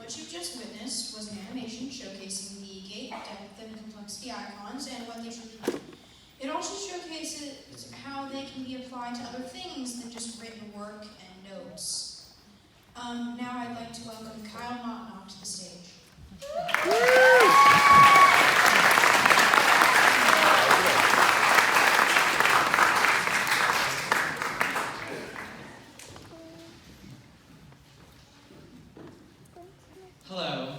What you've just witnessed was an animation showcasing the gait, depth, and complexity icons and what they truly do. It also showcases how they can be applied to other things than just written work and notes. Now I'd like to welcome Kyle Knock to the stage. Hello.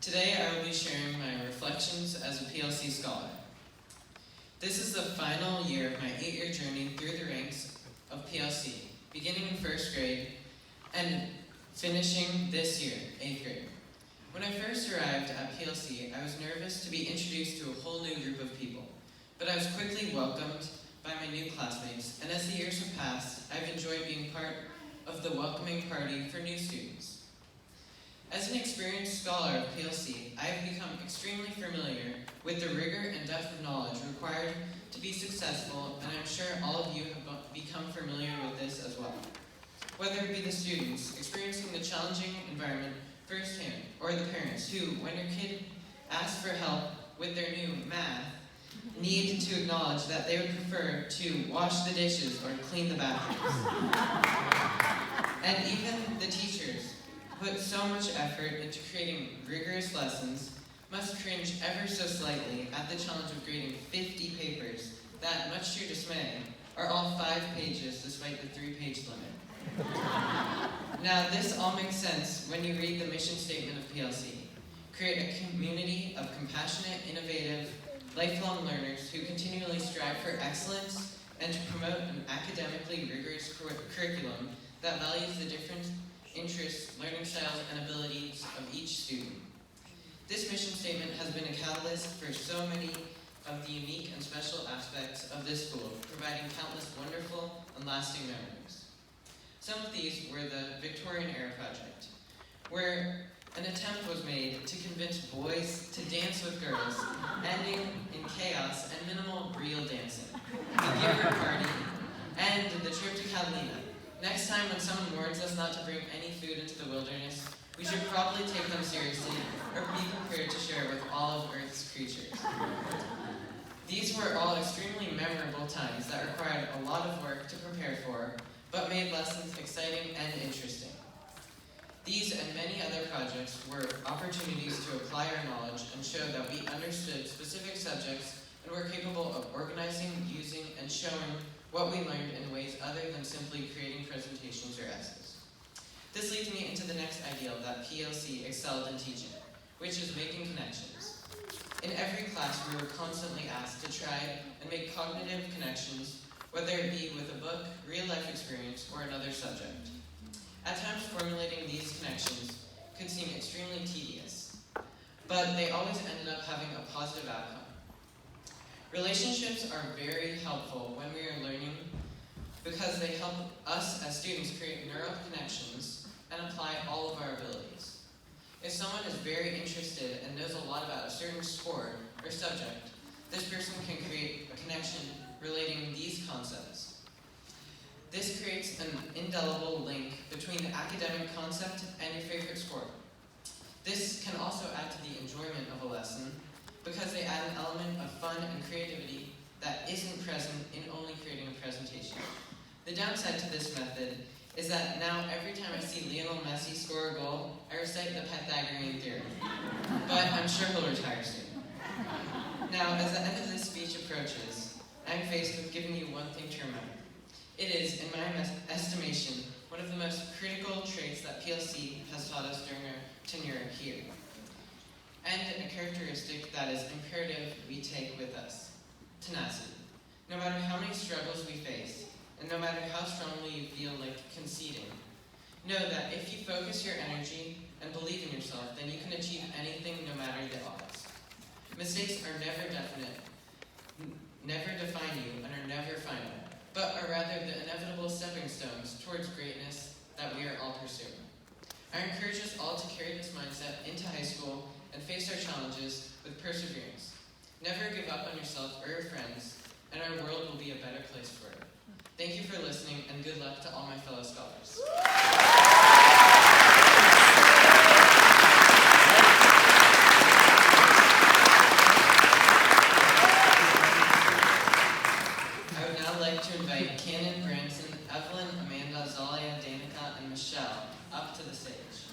Today I will be sharing my reflections as a PLC scholar. This is the final year of my 8-year journey through the ranks of PLC, beginning in 1st grade and finishing this year, 8th grade. When I first arrived at PLC, I was nervous to be introduced to a whole new group of people, but I was quickly welcomed by my new classmates, and as the years have passed, I've enjoyed being part of the welcoming party for new students. As an experienced scholar of PLC, I have become extremely familiar with the rigor and depth of knowledge required to be successful, and I'm sure all of you have become familiar with this as well. Whether it be the students experiencing the challenging environment firsthand, or the parents who, when your kid asks for help with their new math, need to acknowledge that they would prefer to wash the dishes or clean the bathrooms. And even the teachers put so much effort into creating rigorous lessons must cringe ever so slightly at the challenge of grading 50 papers that, much to your dismay, are all 5 pages despite the 3-page limit. Now, this all makes sense when you read the mission statement of PLC. Create a community of compassionate, innovative, lifelong learners who continually strive for excellence and to promote an academically rigorous curriculum that values the different interests, learning styles, and abilities of each student. This mission statement has been a catalyst for so many of the unique and special aspects of this school, providing countless wonderful and lasting memories. Some of these were the Victorian Era Project, where an attempt was made to convince boys to dance with girls, ending in chaos and minimal real dancing. The Giver Party, and the trip to Catalina. Next time when someone warns us not to bring any food into the wilderness, we should probably take them seriously or be prepared to share with all of Earth's creatures. These were all extremely memorable times that required a lot of work to prepare for, but made lessons exciting and interesting. These and many other projects were opportunities to apply our knowledge and show that we understood specific subjects and were capable of organizing, using, and showing what we learned in ways other than simply creating presentations or essays. This leads me into the next ideal that PLC excelled in teaching, which is making connections. In every class, we were constantly asked to try and make cognitive connections, whether it be with a book, real-life experience, or another subject. At times, formulating these connections could seem extremely tedious, but they always ended up having a positive outcome. Relationships are very helpful when we are learning because they help us as students create neural connections and apply all of our abilities. If someone is very interested and knows a lot about a certain sport or subject, this person can create a connection relating these concepts. This creates an indelible link between the academic concept and your favorite sport. This can also add to the enjoyment of a lesson because they add an element of fun and creativity that isn't present in only creating a presentation. The downside to this method is that now every time I see Lionel Messi score a goal, I recite the Pythagorean theorem. But I'm sure he'll retire soon. Now, as the end of this speech approaches, I'm faced with giving you one thing to remember. It is, in my estimation, one of the most critical traits that PLC has taught us during our tenure here, and a characteristic that is imperative we take with us: tenacity. No matter how many struggles we face, and no matter how strongly you feel like conceding, know that if you focus your energy and believe in yourself, then you can achieve anything no matter the odds. Mistakes are never definite, never define you, and are never final, but are rather the inevitable stepping stones towards greatness that we are all pursuing. I encourage us all to carry this mindset into high school and face our challenges with perseverance. Never give up on yourself or your friends, and our world will be a better place for it. Thank you for listening, and good luck to all my fellow scholars. up to the stage.